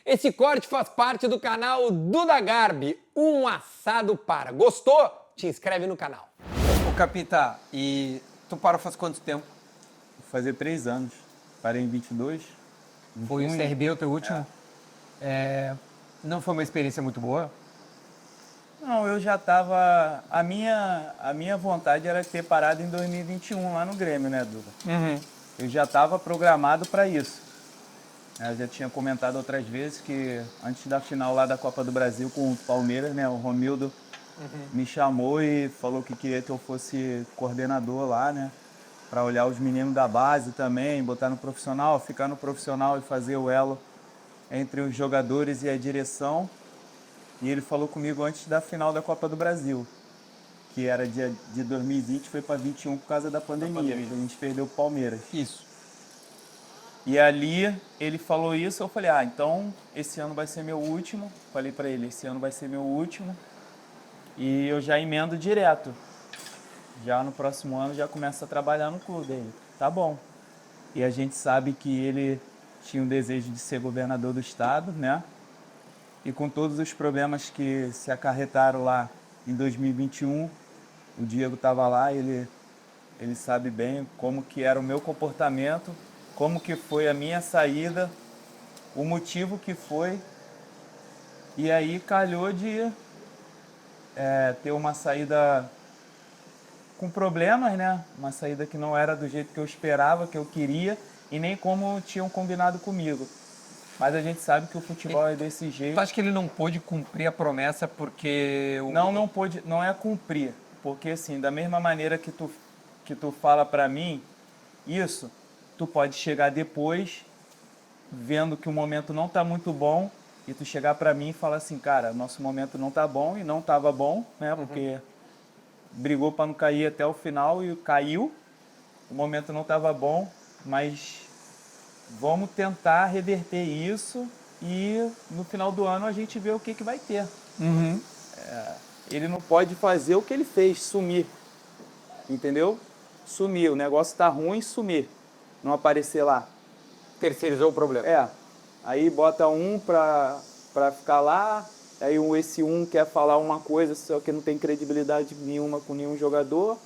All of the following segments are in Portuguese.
Esse corte faz parte do canal Duda Garbi, um assado para. Gostou? Te inscreve no canal. Ô Capita, e tu parou faz quanto tempo? Vou fazer 3 anos. Parei em 22. Foi o CRB o teu último? Não foi uma experiência muito boa? Não, eu já estava... A minha vontade era ter parado em 2021 lá no Grêmio, né, Duda? Eu já estava programado para isso. Eu já tinha comentado outras vezes que antes da final lá da Copa do Brasil com o Palmeiras, né, o Romildo me chamou e falou que queria que eu fosse coordenador lá, né, para olhar os meninos da base também, botar no profissional, ficar no profissional e fazer o elo entre os jogadores e a direção. E ele falou comigo antes da final da Copa do Brasil, que era de 2020, foi para 21 por causa da pandemia. A gente perdeu o Palmeiras. Isso. E ali ele falou isso, eu falei, então esse ano vai ser meu último. Falei para ele, esse ano vai ser meu último. E eu já emendo direto. Já no próximo ano já começo a trabalhar no clube dele. Tá bom. E a gente sabe que ele tinha um desejo de ser governador do estado, né? E com todos os problemas que se acarretaram lá em 2021, o Diego estava lá, ele sabe bem como que era o meu comportamento, como que foi a minha saída, o motivo que foi. E aí calhou de ter uma saída com problemas, né? Uma saída que não era do jeito que eu esperava, que eu queria, e nem como tinham combinado comigo. Mas a gente sabe que o futebol é desse jeito. Tu acha que ele não pôde cumprir a promessa porque... Não pôde, não é cumprir. Porque assim, da mesma maneira que tu fala pra mim, isso, tu pode chegar depois, vendo que o momento não tá muito bom, e tu chegar pra mim e falar assim, cara, nosso momento não tá bom, e não tava bom, né? Porque brigou pra não cair até o final e caiu. O momento não tava bom, mas vamos tentar reverter isso e no final do ano a gente vê o que vai ter. Ele não pode fazer o que ele fez, sumir. Entendeu? Sumir. O negócio tá ruim, sumir. Não aparecer lá. Terceirizou o problema. Aí bota um pra ficar lá, aí esse um quer falar uma coisa, só que não tem credibilidade nenhuma com nenhum jogador.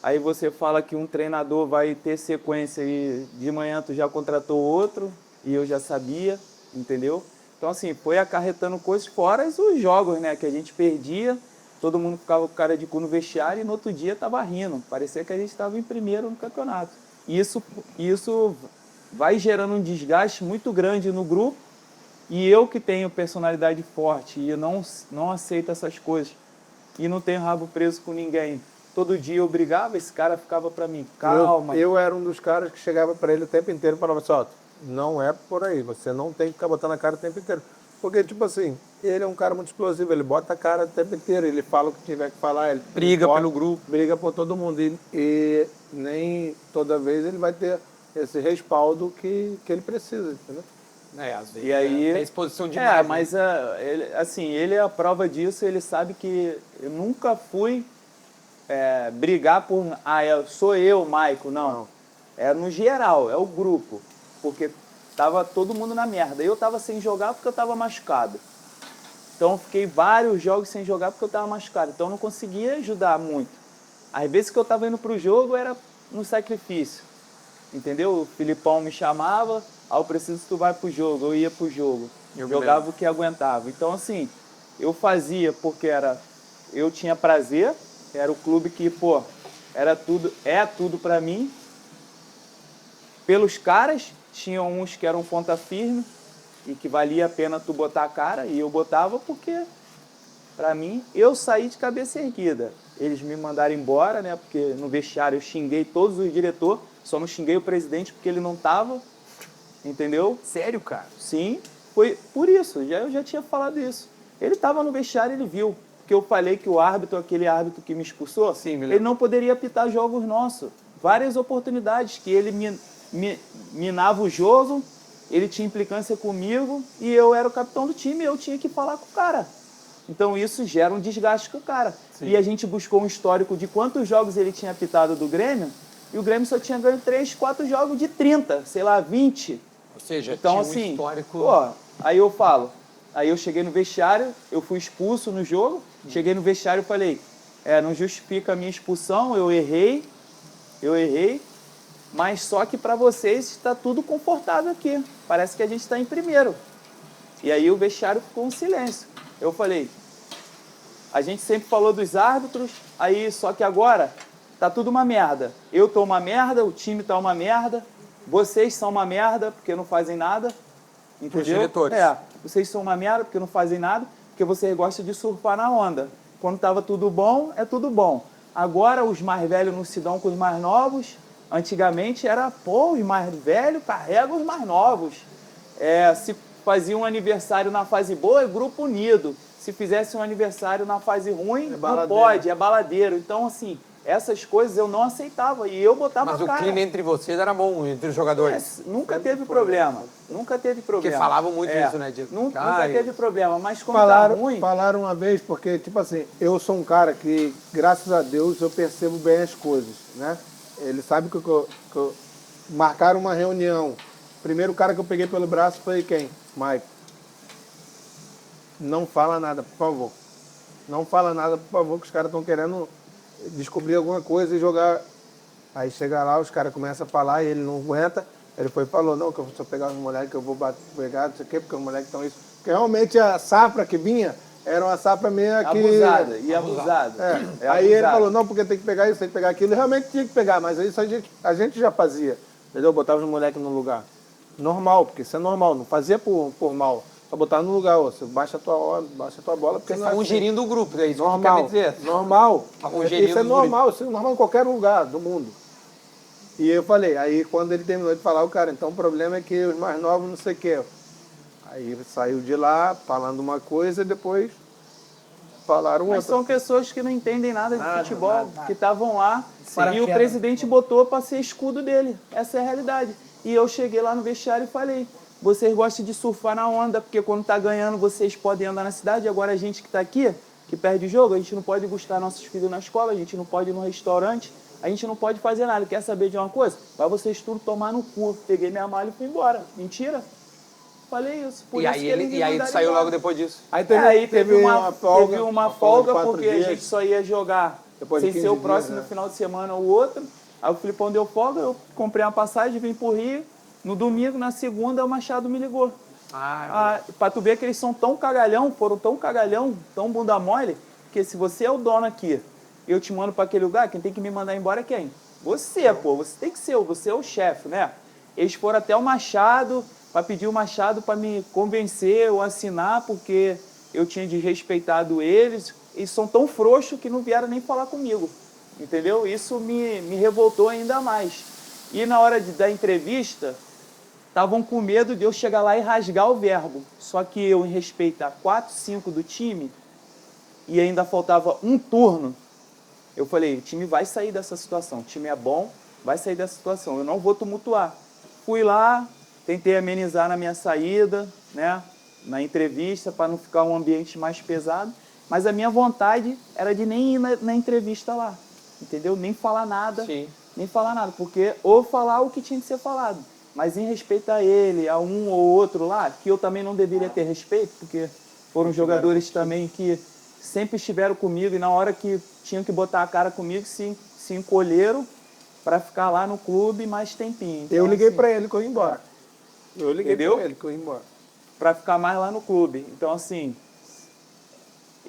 Aí você fala que um treinador vai ter sequência e de manhã tu já contratou outro e eu já sabia, entendeu? Então assim, foi acarretando coisas fora os jogos, né? Que a gente perdia, todo mundo ficava com cara de cu no vestiário e no outro dia tava rindo. Parecia que a gente estava em primeiro no campeonato. E isso vai gerando um desgaste muito grande no grupo e eu que tenho personalidade forte e não aceito essas coisas e não tenho rabo preso com ninguém. Todo dia eu brigava, esse cara ficava pra mim, calma. Eu era um dos caras que chegava pra ele o tempo inteiro e falava assim, ó, não é por aí, você não tem que ficar botando a cara o tempo inteiro. Porque, tipo assim, ele é um cara muito explosivo, ele bota a cara o tempo inteiro, ele fala o que tiver que falar, ele Briga pelo grupo. briga por todo mundo. E nem toda vez ele vai ter esse respaldo que ele precisa, entendeu? Às vezes E aí, tem exposição demais. mas ele é a prova disso, ele sabe que eu nunca fui brigar por, sou eu, Maico, não. É no geral, é o grupo, porque tava todo mundo na merda. Eu tava sem jogar porque eu tava machucado. Então eu fiquei vários jogos sem jogar porque eu tava machucado. Então eu não conseguia ajudar muito. Às vezes que eu tava indo pro jogo era no sacrifício. Entendeu? O Filipão me chamava, eu preciso que tu vai pro jogo. Eu ia pro jogo. Eu jogava o que aguentava. Então assim, eu fazia porque eu tinha prazer, era o clube que, é tudo pra mim. Pelos caras, tinham uns que eram ponta firme e que valia a pena tu botar a cara, e eu botava porque, pra mim, eu saí de cabeça erguida. Eles me mandaram embora, né, porque no vestiário eu xinguei todos os diretores, só não xinguei o presidente porque ele não tava, entendeu? Sério, cara? Sim, foi por isso, eu já tinha falado isso. Ele tava no vestiário, ele viu. Porque eu falei que o árbitro, aquele árbitro que me expulsou, ele não poderia apitar jogos nossos. Várias oportunidades que ele minava o jogo, ele tinha implicância comigo e eu era o capitão do time e eu tinha que falar com o cara. Então isso gera um desgaste com o cara. Sim. E a gente buscou um histórico de quantos jogos ele tinha apitado do Grêmio e o Grêmio só tinha ganho 3, 4 jogos de 30, sei lá, 20. Ou seja, então, tinha um assim, histórico... Aí eu falo, aí eu cheguei no vestiário, eu fui expulso no jogo, cheguei no vestiário e falei, não justifica a minha expulsão, eu errei, mas só que para vocês está tudo confortável aqui, parece que a gente está em primeiro. E aí o vestiário ficou um silêncio. Eu falei, a gente sempre falou dos árbitros, aí só que agora tá tudo uma merda. Eu tô uma merda, o time tá uma merda, vocês são uma merda porque não fazem nada, entendeu? Os diretores. Vocês são uma merda porque não fazem nada, porque vocês gostam de surfar na onda. Quando tava tudo bom, é tudo bom. Agora os mais velhos não se dão com os mais novos. Antigamente era, os mais velhos carregam os mais novos. Se fazia um aniversário na fase boa, é grupo unido. Se fizesse um aniversário na fase ruim, não pode, é baladeiro. Então, assim, essas coisas eu não aceitava e eu botava Mas a cara. o clima entre vocês era bom, entre os jogadores. Nunca teve problema. Nunca teve problema. Porque falavam muito isso, né, Diego? Nunca teve problema, mas quando tá ruim... Falaram uma vez, porque, tipo assim, eu sou um cara que, graças a Deus, eu percebo bem as coisas, né? Ele sabe que eu marcaram uma reunião. Primeiro cara que eu peguei pelo braço foi quem? Mike. Não fala nada, por favor. Não fala nada, por favor, que os caras estão querendo descobrir alguma coisa e jogar. Aí chega lá, os caras começam a falar e ele não aguenta. Ele foi e falou, não, que eu vou pegar os moleques, que eu vou pegar, não sei o quê, porque os moleques estão isso. Porque realmente a safra que vinha era uma safra meio que... Abusada. Aí ele falou, não, porque tem que pegar isso, tem que pegar aquilo. E realmente tinha que pegar, mas isso a gente já fazia. Entendeu? Botava os moleques no lugar. Normal, porque isso é normal, não fazia por mal. Só botar no lugar, você baixa a tua bola. Porque Vocês estavam gerindo o grupo, é isso que normal, quer dizer. normal. Gerindo Isso é o normal, isso é normal em qualquer lugar do mundo. E eu falei, aí quando ele terminou de falar, o cara, então o problema é que os mais novos não sei o quê. Aí saiu de lá falando uma coisa e depois falaram outra. Mas são pessoas que não entendem nada de futebol, que estavam lá e o Paraquedas. presidente botou para ser escudo dele. Essa é a realidade. E eu cheguei lá no vestiário e falei, vocês gostam de surfar na onda, porque quando tá ganhando vocês podem andar na cidade, agora a gente que tá aqui, que perde o jogo, a gente não pode buscar nossos filhos na escola, a gente não pode ir no restaurante, a gente não pode fazer nada. Quer saber de uma coisa? Vai vocês tudo tomar no cu. Peguei minha mala e fui embora. Mentira? Falei isso. Por E isso aí que eles me ele mandaram saiu embora. logo depois disso. Aí Teve uma folga de 4 porque a dias. gente só ia jogar Depois de sem 15 ser o próximo dias, né? final de semana ou outro. Aí o Filipão deu folga, eu comprei uma passagem, vim pro Rio. No domingo, na segunda, o Machado me ligou. Pra tu ver que eles são tão cagalhão, foram tão cagalhão, tão bunda mole, que se você é o dono aqui, eu te mando pra aquele lugar, quem tem que me mandar embora é quem? Você, pô, você tem que ser, você é o chefe, né? Eles foram até o Machado, para pedir o Machado para me convencer ou assinar, porque eu tinha desrespeitado eles. Eles são tão frouxos que não vieram nem falar comigo, entendeu? Isso me revoltou ainda mais. E na hora da entrevista, estavam com medo de eu chegar lá e rasgar o verbo. Só que eu, em respeito a 4, 5 do time, e ainda faltava um turno, eu falei, o time vai sair dessa situação, o time é bom, vai sair dessa situação, eu não vou tumultuar. Fui lá, tentei amenizar na minha saída, né, na entrevista, para não ficar um ambiente mais pesado, mas a minha vontade era de nem ir na entrevista lá, entendeu? Nem falar nada, nem falar nada, porque ou falar o que tinha que ser falado, mas em respeito a ele, a um ou outro lá, que eu também não deveria ter respeito, porque foram jogadores também que sempre estiveram comigo e na hora que tinham que botar a cara comigo, se encolheram para ficar lá no clube mais tempinho. Então, Eu liguei assim, para ele que eu ia embora. Eu liguei Entendeu? para ele que eu ia embora. para ficar mais lá no clube. Então, assim,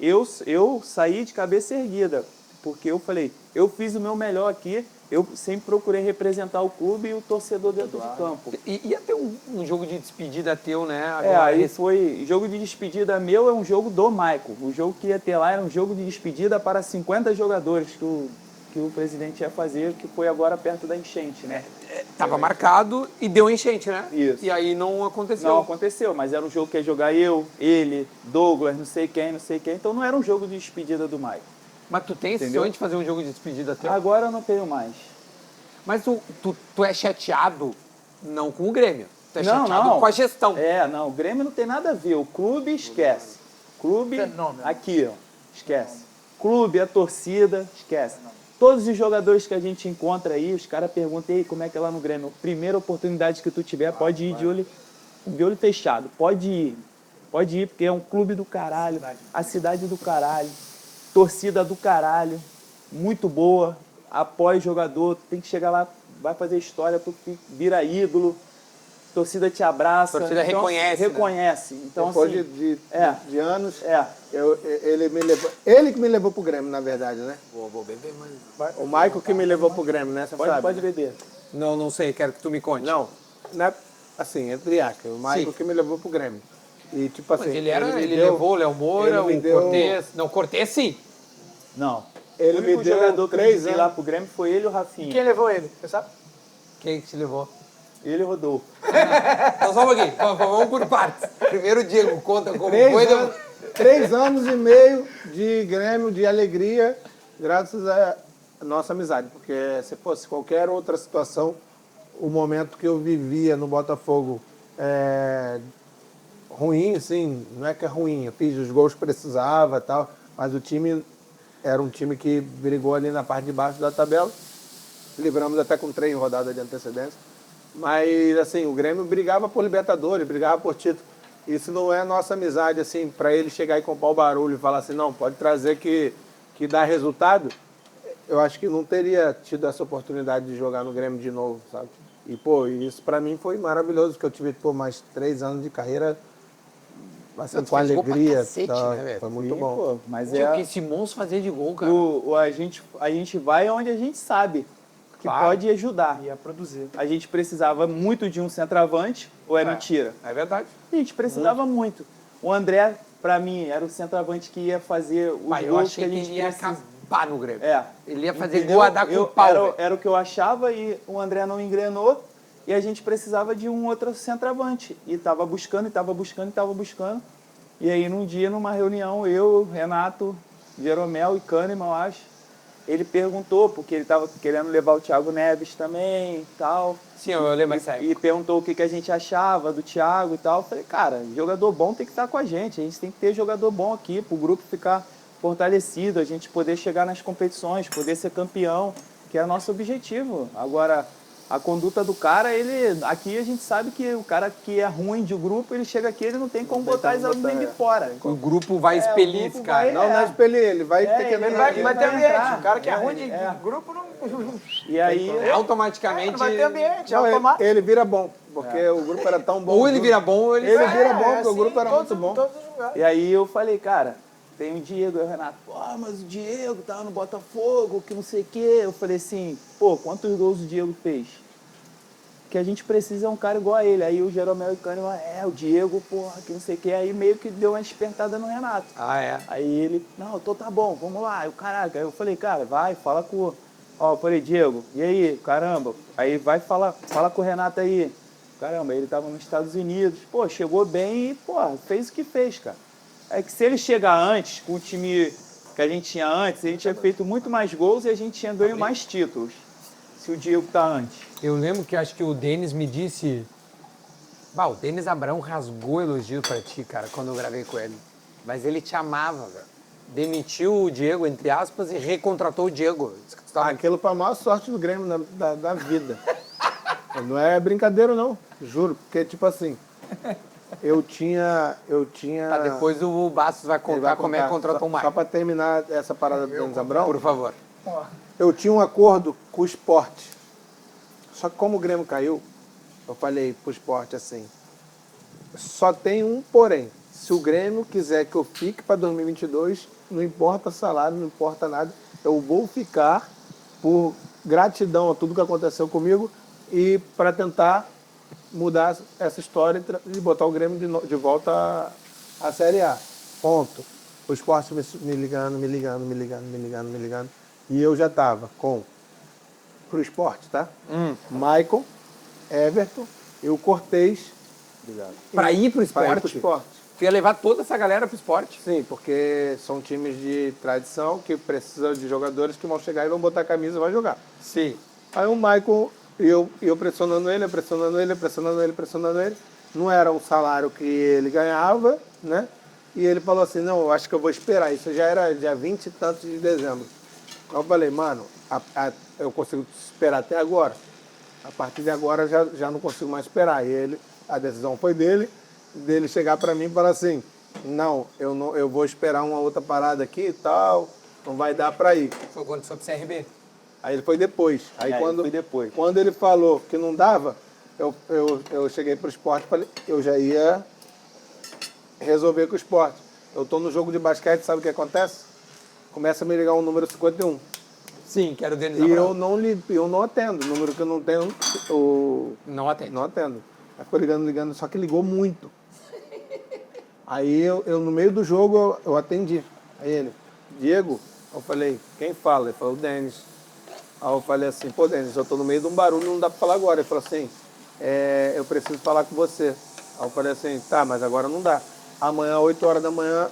eu saí de cabeça erguida, porque eu falei, eu fiz o meu melhor aqui, eu sempre procurei representar o clube e o torcedor dentro de campo. E ia ter um jogo de despedida teu, né? Aí foi, jogo de despedida meu é um jogo do Michael. O jogo que ia ter lá era um jogo de despedida para 50 jogadores que o presidente ia fazer, que foi agora perto da enchente, né? Tava marcado e deu enchente, né? Isso. E aí não aconteceu. Não aconteceu, mas era um jogo que ia jogar eu, ele, Douglas, não sei quem, então não era um jogo de despedida do Michael. Mas tu tem esse Entendeu? sonho de fazer um jogo de despedida teu? Agora eu não tenho mais. Mas tu é chateado não com o Grêmio. Tu é Não, chateado não. com a gestão. Não, o Grêmio não tem nada a ver. O clube esquece. Clube, aqui, ó, esquece. Clube, a torcida, esquece. Todos os jogadores que a gente encontra aí, os caras perguntam, aí, como é que é lá no Grêmio? Primeira oportunidade que tu tiver, pode ir de olho fechado. Pode ir. Pode ir, porque é um clube do caralho, a cidade do caralho, torcida do caralho, muito boa, apoia o jogador, tem que chegar lá, vai fazer história, vira ídolo, torcida te abraça. A torcida reconhece, né? Reconhece. Então, Depois assim, de anos, é. ele que me levou pro Grêmio, na verdade, né? Vou beber mais. O Michael que me levou pro Grêmio, né? Você sabe? Pode beber. Não sei, quero que tu me conte. Não, né? Assim, entre aspas, o Michael Sim. que me levou pro Grêmio. E tipo assim, Mas ele me deu- levou o Léo Moura, ele me o deu- Cortez. Não, o Cortez sim. Não. Ele o único me deu jogador que eu 3 levei anos. lá pro Grêmio foi ele e o Rafinha. Quem levou ele? Você sabe? Quem que te levou? Ele e o Rodolfo. Então só um pouquinho, vamos por partes. Primeiro o Diego conta como foi. 3 anos e meio de Grêmio, de alegria, graças à nossa amizade. Porque se fosse qualquer outra situação, o momento que eu vivia no Botafogo ruim, assim, não é que é ruim, eu fiz os gols que precisava e tal, mas o time era um time que brigou ali na parte de baixo da tabela, livramos até com 3 rodadas de antecedência, mas assim, o Grêmio brigava por Libertadores, brigava por título. Isso não é nossa amizade, assim, para ele chegar e comprar o barulho e falar assim, não, pode trazer que dá resultado. Eu acho que não teria tido essa oportunidade de jogar no Grêmio de novo, sabe? E, pô, isso para mim foi maravilhoso, porque eu tive, pô, mais 3 anos de carreira, assim, com fez gol pra alegria. cacete, tá? né, velho? Foi muito Sim, bom. pô, mas O que esse monstro fazia de gol, cara. a gente vai onde a gente sabe que Claro. pode ajudar. Ia produzir. A gente precisava muito de um centroavante, ou é mentira? É verdade. A gente precisava muito. O André, pra mim, era o centroavante que ia fazer os Mas eu gols achei que a que gente ele ia precisa. acabar no Grêmio. É. Ele ia fazer Entendeu? gol a dar com o pau, velho. Era o que eu achava e o André não engrenou e a gente precisava de um outro centroavante. E tava buscando. E aí, num dia, numa reunião, eu, Renato, Jeromel e Kahneman, eu acho, ele perguntou, porque ele tava querendo levar o Thiago Neves também e tal. Sim, eu lembro essa época. E perguntou o que a gente achava do Thiago e tal. Eu falei, cara, jogador bom tem que estar com a gente tem que ter jogador bom aqui, pro grupo ficar fortalecido, a gente poder chegar nas competições, poder ser campeão, que é nosso objetivo. Agora, a conduta do cara, aqui a gente sabe que o cara que é ruim de grupo, ele chega aqui, ele não tem como botar eles bem de fora. O grupo vai expelir esse cara. Não, não é expelir, ele vai ter que ele Vai ter ambiente. entrar. O cara que é ruim de É. grupo não. E aí, Automaticamente. Não vai ter ambiente, é Não, automático. ele vira bom, porque o grupo era tão bom. Ou ele vira bom ou ele Ele sai. vira bom, É, porque o assim, grupo era todos- muito bom. todos os lugares. E aí eu falei, cara, tem o Diego, aí o Renato, pô, mas o Diego tava no Botafogo, que não sei o quê. Eu falei assim, pô, quantos gols o Diego fez? Que a gente precisa é um cara igual a ele. Aí o Jeromel e o Kahneman, o Diego, porra, que não sei o quê. Aí meio que deu uma despertada no Renato. Ah, é. Aí ele, não, então tá bom, vamos lá. Eu, caraca, aí eu falei, cara, vai, fala com... Ó, eu falei, Diego, e aí, caramba? Aí vai, fala com o Renato aí. Caramba, ele tava nos Estados Unidos. Pô, chegou bem e, pô, fez o que fez, cara. É que se ele chegar antes, com o time que a gente tinha antes, a gente tinha feito muito mais gols e a gente tinha ganho mais títulos. Se o Diego tá antes. Eu lembro que acho que o Denis me disse... o Denis Abrão rasgou elogio pra ti, cara, quando eu gravei com ele. Mas ele te amava, velho. Demitiu o Diego, entre aspas, e recontratou o Diego. Disse que tu tava- Aquilo foi a maior sorte do Grêmio da vida. Não é brincadeira, não. Juro. Porque, tipo assim, eu tinha... Tá, depois o Bastos vai Ele contar vai como é que contar. contratou o Só Maicon. pra terminar essa parada do Denis Abrão, Por favor. eu tinha um acordo com o Sport. Só que como o Grêmio caiu, eu falei pro Sport assim, só tem um porém. Se o Grêmio quiser que eu fique para 2022, não importa salário, não importa nada, eu vou ficar por gratidão a tudo que aconteceu comigo e para tentar mudar essa história e botar o Grêmio de volta à Série A. Ponto. O Sport me ligando. E eu já estava pro Sport, tá? Maicon, Everton, eu Cortez. Pra ir pro Pra ir esporte? pro esporte. Tu ia levar toda essa galera pro esporte. Sim, porque são times de tradição que precisam de jogadores que vão chegar e vão botar a camisa e vai jogar. Sim. Aí o Maicon, eu pressionando ele. Não era o salário que ele ganhava, né? E ele falou assim, não, eu acho que eu vou esperar. Isso já era dia 20 e tantos de dezembro. Aí eu falei, mano, eu consigo esperar até agora. A partir de agora já não consigo mais esperar. E a decisão foi dele. dele chegar pra mim e falar assim, não, eu vou esperar uma outra parada aqui e tal, não vai dar pra ir. Foi quando foi pro CRB. Aí ele foi depois. Aí É, quando, foi depois. quando ele falou que não dava, eu cheguei pro esporte e falei, eu já ia resolver com o esporte. Eu tô no jogo de basquete, sabe o que acontece? Começa a me ligar um número 51. Sim, que era o Denis E Abraão. eu não atendo. Número que eu não tenho, Não atende. não atendo. Aí ficou ligando, só que ligou muito. Aí eu no meio do jogo, eu atendi. Aí ele, Diego, eu falei, quem fala? Ele falou, o Denis. Aí eu falei assim, pô, Denis, eu tô no meio de um barulho, não dá pra falar agora. Ele falou assim, eu preciso falar com você. Aí eu falei assim, tá, mas agora não dá. Amanhã, 8 horas da manhã,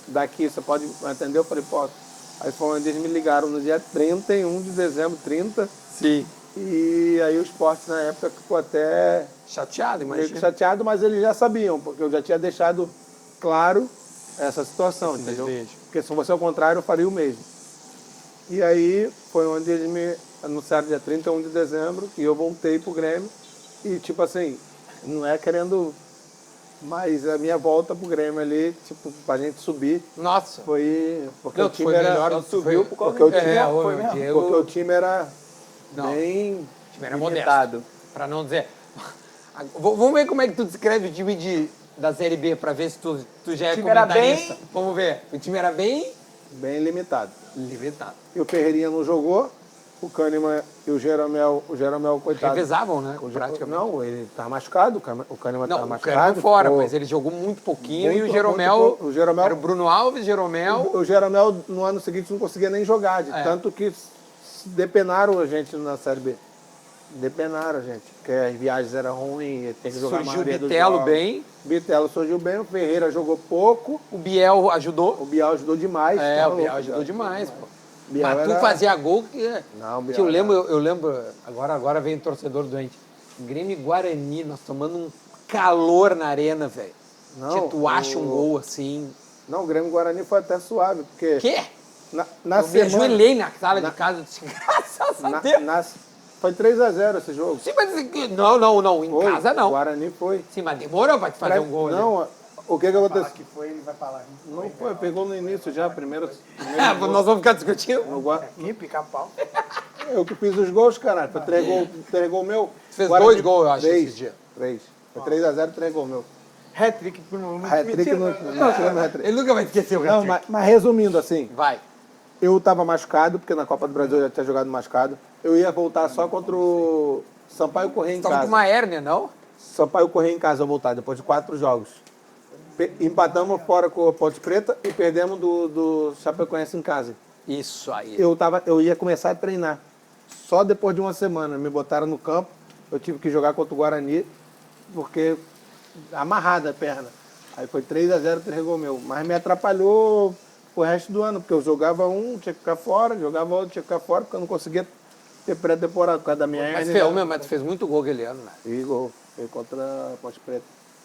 daqui, você pode atender? Eu falei, posso. Aí foi onde eles me ligaram no dia 31 de dezembro, 30. Sim. E aí o esporte na época ficou até Chateado, meio que imagina. chateado, mas eles já sabiam, porque eu já tinha deixado claro essa situação, entendeu? desejo. Porque se fosse ao contrário, eu faria o mesmo. E aí foi onde eles me anunciaram dia 31 de dezembro e eu voltei pro Grêmio. E tipo assim, não é querendo, mas a minha volta pro Grêmio ali, tipo, pra gente subir, Nossa. foi porque Não, o tu time foi era melhor, tu subiu foi- por causa porque o do time, É, foi o mesmo. Diego... porque o time era Não. bem time era limitado. modesto. Pra não dizer... Vamos ver como é que tu descreve o time da Série B, pra ver se tu já é time era comentarista. bem- Vamos ver. O time era bem limitado. limitado. E o Ferreirinha não jogou, o Kahneman e o Jeromel, coitado. Revezavam, né? O Praticamente. Não, ele tá machucado, o Kahneman Não, tá o machucado. Kahneman fora, o, mas ele jogou muito pouquinho e Muito, o Jeromel... muito pouco. O Jeromel- Era o Bruno Alves, Jeromel... o Jeromel no ano seguinte não conseguia nem jogar, de É. tanto que depenaram a gente na Série B. Depenaram a gente, porque as viagens eram ruins, tem que jogar a Surgiu o maioria dos Bitelo jogos. bem, Bitelo surgiu bem, o Ferreira jogou pouco, o Biel ajudou. o Bial ajudou demais. É, tá o Biel louco, ajudou demais, pô. Biel Mas tu era- fazia gol que... Não, o Biel que eu lembro, era- eu lembro, agora vem o torcedor doente. Grêmio e Guarani, nós tomando um calor na arena, velho. Não, Que tu acha um gol assim. Não, o Grêmio Guarani foi até suave, porque Quê? na Eu me semana... ajoelhei na sala na- de casa e disse, graças a Deus. Foi 3-0 esse jogo. Sim, mas não, em Foi, casa não. O Guarani foi. Sim, mas demorou pra te fazer um gol ali. Não, o que aconteceu? que foi, ele vai falar. Não foi, pegou no início já, primeiro Ah, gol. nós vamos ficar discutindo. Aqui, pica-pau. Eu que fiz os gols, caralho. Foi 3 gols meu. Fez Guarani, 2 gols, eu acho, 3, esse dia. 3. Foi 3-0, 3 gols meu. Hat-trick no Hat-trick no hat-trick. Ele nunca vai esquecer o Não, hat-trick. mas resumindo assim, Vai. eu tava machucado, porque na Copa do Brasil eu já tinha jogado machucado. Eu ia voltar só contra o Sampaio Corrêa em Tava com casa. uma hérnia, não? Sampaio Corrêa em casa eu voltar, depois de 4 jogos. Empatamos fora com a Ponte Preta e perdemos do Chapecoense em casa. Isso aí. Eu ia começar a treinar. Só depois de uma semana me botaram no campo, eu tive que jogar contra o Guarani, porque amarrada a perna. Aí foi 3-0, 3 gols meu. Mas me atrapalhou o resto do ano, porque eu jogava um, tinha que ficar fora, jogava outro, tinha que ficar fora, porque eu não conseguia ter pré-temporada por causa da minha Mas, hérnia. mas tu fez muito gol aquele ano, né? E gol. Foi contra a Ponte Preta.